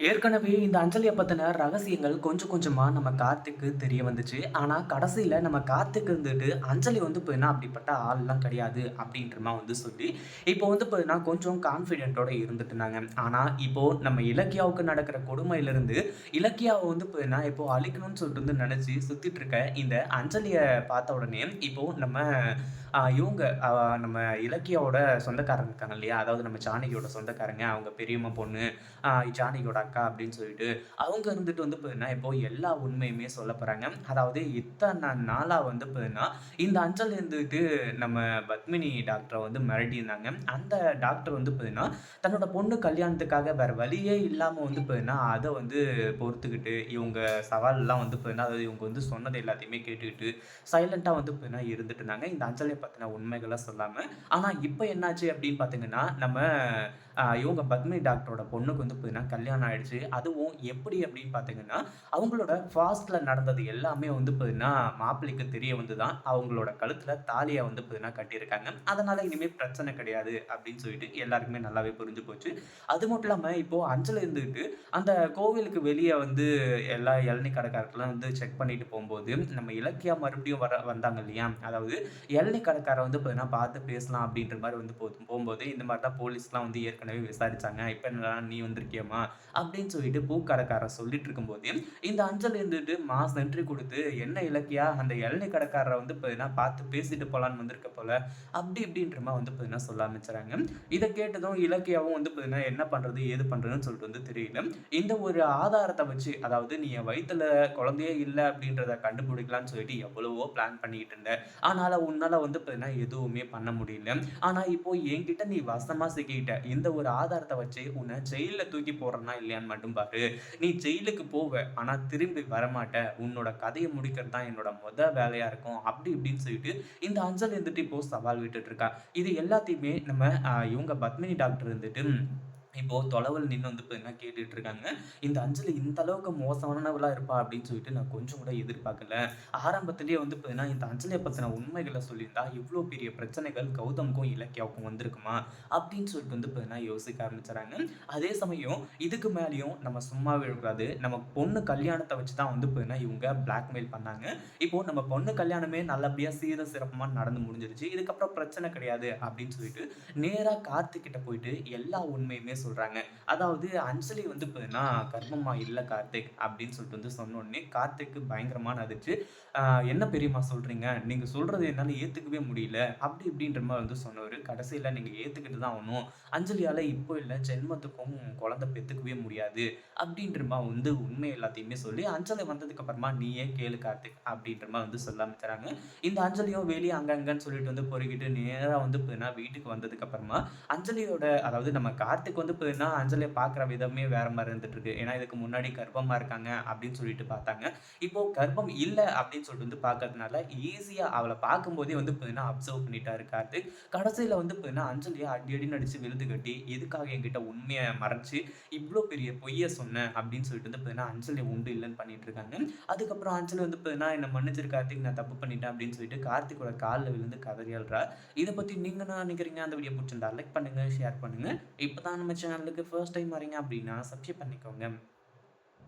ஏற்கனவே இந்த அஞ்சலிய பத்தின ரகசியங்கள் கொஞ்சம் கொஞ்சமா நம்ம கார்த்திக்கு தெரிய வந்துச்சு. ஆனா, கடைசியில நம்ம கார்த்திக் இருந்துட்டு, அஞ்சலி வந்து பார்த்தீங்கன்னா, அப்படிப்பட்ட ஆள்லாம் கிடையாது அப்படின்ற மாரி வந்து சொல்லி, இப்போ வந்து பார்த்தீங்கன்னா, கொஞ்சம் கான்ஃபிடென்ட்டோட இருந்துட்டு இருந்தாங்க. ஆனா, இப்போ நம்ம இலக்கியாவுக்கு நடக்கிற கொடுமையிலிருந்து, இலக்கியாவ வந்து பார்த்தீங்கன்னா, இப்போ அழிக்கணும்னு சொல்லிட்டு வந்து நெனச்சு சுத்திட்டு இருக்க இந்த அஞ்சலிய பார்த்த உடனே, இப்போ நம்ம இவங்க நம்ம இலக்கியாவோட சொந்தக்காரங்க இருக்காங்க இல்லையா? அதாவது நம்ம ஜானகியோட சொந்தக்காரங்க, அவங்க பெரியம்மா பொண்ணு, ஜானகியோட அக்கா அப்படின்னு சொல்லிட்டு, அவங்க இருந்துட்டு வந்து பார்த்தீங்கன்னா, இப்போ எல்லா உண்மையுமே சொல்லப் போறாங்க. அதாவது இத்தன நாளா வந்து பார்த்தீங்கன்னா, இந்த அஞ்சல் இருந்துட்டு நம்ம பத்மினி டாக்டர வந்து மிரட்டியிருந்தாங்க. அந்த டாக்டர் வந்து பார்த்தீங்கன்னா, தன்னோட பொண்ணு கல்யாணத்துக்காக வேற வழியே இல்லாம வந்து பார்த்தீங்கன்னா, அத வந்து பொறுத்துக்கிட்டு, இவங்க சவால்லாம் வந்து பார்த்தீங்கன்னா, அதாவது இவங்க வந்து சொன்னது எல்லாத்தையுமே கேட்டுக்கிட்டு, சைலன்ட்டா வந்து பார்த்தீங்கன்னா இருந்துட்டு இருந்தாங்க. இந்த அஞ்சலிய பத்தின உண்மைகள சொல்லாம. ஆனா இப்ப என்னாச்சு அப்படின்னு பார்த்தீங்கன்னா, நம்ம இவங்க பத்மினி டாக்டரோட பொண்ணுக்கு வந்து பார்த்தீங்கன்னா கல்யாணம் ஆயிடுச்சு. அதுவும் எப்படி அப்படின்னு பார்த்தீங்கன்னா, அவங்களோட ஃபாஸ்ட்ல நடந்தது எல்லாமே வந்து பார்த்தீங்கன்னா, மாப்பிள்ளைக்கு தெரிய வந்து தான் அவங்களோட கழுத்துல தாலிய வந்து பார்த்தீங்கன்னா கட்டியிருக்காங்க. அதனால இனிமே பிரச்சனை கிடையாது அப்படின்னு சொல்லிட்டு எல்லாருக்குமே நல்லாவே புரிஞ்சு போச்சு. அது மட்டும் இல்லாம இப்போ அஞ்சல இருந்துட்டு அந்த கோவிலுக்கு வெளிய வந்து எல்லா இளநீ கடைக்காரர்லாம் வந்து செக் பண்ணிட்டு போம்போது, நம்ம இலக்கியா மறுபடியும் வந்தாங்க இல்லையா? அதாவது இளநீ கடைக்காரர் வந்து பார்த்தீங்கன்னா, பார்த்து பேசலாம் அப்படின்ற மாரி வந்து போம்போது, இந்த மாரி தான் போலீஸ்லாம் வந்து ஏற்கனவே விசாரிச்சாங்க. "இப்ப என்னடா நீ வந்திருக்கியேம்மா?" அப்படின்னு சொல்லிட்டு பூக்கடைக்காரர் சொல்லிட்டு இருக்கும்போது, இந்த அஞ்சல் இருந்துட்டு மாஸ் என்ட்ரி குடுத்து, "என்ன இலக்கியா அந்த இளநீ கடைக்காரர வந்து பார்த்தீங்கன்னா, பார்த்து பேசிட்டு போலான்னு வந்திருக்க போல." அப்படி இப்படின்ற மாரி வந்து பார்த்தீங்கன்னா சொல்ல ஆரம்பிச்சுறாங்க. இத கேட்டதும் இலக்கியாவும் வந்து பார்த்தீங்கன்னா, என்ன பண்றது? ஏது பண்றதுன்னு சொல்லிட்டு வந்து தெரியல. இந்த ஒரு ஆதாரத்த வச்சு, அதாவது நீ என் வயித்துல குழந்தையே இல்ல அப்படின்றத கண்டுபிடிக்கலான்னு சொல்லிட்டு எவ்வளவோ பிளான் பண்ணிட்டு இருந்த. ஆனால உன்னால வந்து பார்த்தீங்கன்னா, எதுவுமே பண்ண முடியல. ஆனா இப்போ என்கிட்ட நீ வசமா சிக்கிக்கிட்ட. இந்த ஒரு ஆதாரத்த வச்சு உன்ன ஜெயில்ல தூக்கி போடுறேனா இல்லையான்னு மட்டும் பாரு. நீ ஜெயிலுக்கு போவ. ஆனா திரும்பி வரமாட்ட. உன்னோட கதைய முடிக்கிறது தான் என்னோட வேலையா இருக்கும். அப்படி இப்படின்னு சொல்லிட்டு இந்த அஞ்சல் இருந்துட்டு இப்போ சவால் விட்டுட்டு இருக்கா. இது எல்லாத்தையுமே நம்ம இவங்க பத்மினி டாக்டர் இருந்துட்டு இப்போ தொலைவில நின்னு வந்து பார்த்தீங்கன்னா கேட்டுட்டு இருக்காங்க. இந்த அஞ்சலி இந்த அளவுக்கு மோசமானவளா இருப்பா அப்படின்னு சொல்லிட்டு நான் கொஞ்சம் கூட எதிர்பார்க்கல. ஆரம்பத்திலேயே வந்து பார்த்தீங்கன்னா, இந்த அஞ்சலிய பத்தின உண்மைகள சொல்லியிருந்தா, இவ்ளோ பெரிய பிரச்சனைகள் கௌதம்க்கும், இலக்கியாவுக்கும் வந்திருக்குமா? அப்படின்னு சொல்லிட்டு வந்து பார்த்தீங்கன்னா யோசிக்க ஆரம்பிச்சுறாங்க. அதே சமயம் இதுக்கு மேலயும் நம்ம சும்மா விடக்கூடாது. நம்ம பொண்ணு கல்யாணத்த வச்சு தான் வந்து பார்த்தீங்கன்னா, இவங்க பிளாக்மெயில் பண்ணாங்க. இப்போ நம்ம பொண்ணு கல்யாணமே நல்லபடியா சீரும் சிறப்புமா நடந்து முடிஞ்சிருச்சு. இதுக்கப்புறம் பிரச்சனை கிடையாது அப்படின்னு சொல்லிட்டு, நேரா கார்த்திக் கிட்ட போயிட்டு எல்லா உண்மையுமே சொல்றாங்க. அதாவது அஞ்சலி வந்து பார்த்தீங்கன்னா, "கர்ப்பமா இல்ல கார்த்திக்" அப்படின்னு சொல்லிட்டு வந்து சொன்ன உடனே, கார்த்திக்கு பயங்கரமான அதிர்ச்சி. "அ என்ன பெரியம்மா சொல்றீங்க? நீங்க சொல்றத என்னால ஏத்துக்கவே முடியல." அப்படி இப்படின்ற மாரி வந்து சொன்னவரு, கடைசியில நீங்க ஏத்துக்கிட்டு தான் ஆகணும். அஞ்சலியால இப்போ இல்ல ஜென்மத்துக்கும் குழந்தை பெத்துக்கவே முடியாது. அப்படின்ற மாரி வந்து உண்மை எல்லாத்தையுமே சொல்லி, அஞ்சலி வந்ததுக்கு அப்புறமா நீயே கேளு கார்த்திக் அப்படின்ற மாரி வந்து சொல்ல ஆரம்பிச்சுறாங்க. இந்த அஞ்சலியும் வெளிய அங்க அங்கன்னு சொல்லிட்டு வந்து பொறுக்கிட்டு நேரா வந்து பார்த்தீங்கன்னா, வீட்டுக்கு வந்ததுக்கு அப்புறமா, அஞ்சலியோட அதாவது நம்ம கார்த்திக் வந்து பார்த்தீங்கன்னா, அஞ்சலிய பார்க்குற விதமே வேற மாரி இருந்துட்டு இருக்கு. ஏன்னா, இதுக்கு முன்னாடி கர்ப்பமா இருக்காங்க அப்படின்னு சொல்லிட்டு பார்த்தாங்க. இப்போ கர்ப்பம் இல்ல அப்படின்னு சொல்லிட்டு வந்து பார்க்கறதுனால, ஈஸியா அவள பார்க்கும்போதே வந்து பார்த்தீங்கன்னா, அப்சர்வ் பண்ணிட்டாரு கார்த்திக். கடைசியில வந்து பார்த்தீங்கன்னா, அஞ்சலிய அடி அடின்னு அடிச்சு விழுது கட்டி, எதுக்காக என்கிட்ட உண்மைய மறைச்சு, இவ்ளோ பெரிய பொய்ய சொன்ன அப்படின்னு சொல்லிட்டு வந்து பார்த்தீங்கன்னா, அஞ்சலிய உண்டு இல்லன்னு பண்ணிட்டு இருக்காங்க. அதுக்கப்புறம் அஞ்சலி வந்து பார்த்தீங்கன்னா, "என்ன மன்னிச்சிரு கார்த்திக், நான் தப்பு பண்ணிட்டேன்" அப்படின்னு சொல்லிட்டு கார்த்திக்கோட கால்ல விழுந்து கதறி அழுறா. இத பத்தி நீங்க என்ன நினைக்கிறீங்க? அந்த வீடியோ புடிச்சிருந்தா லைக் பண்ணுங்க, ஷேர் பண்ணுங்க. இப்ப தான் நம்ம சேனலுக்கு ஃபர்ஸ்ட் டைம் வரீங்க அப்படின்னா சப்ஸ்கிரைப் பண்ணிக்கோங்க.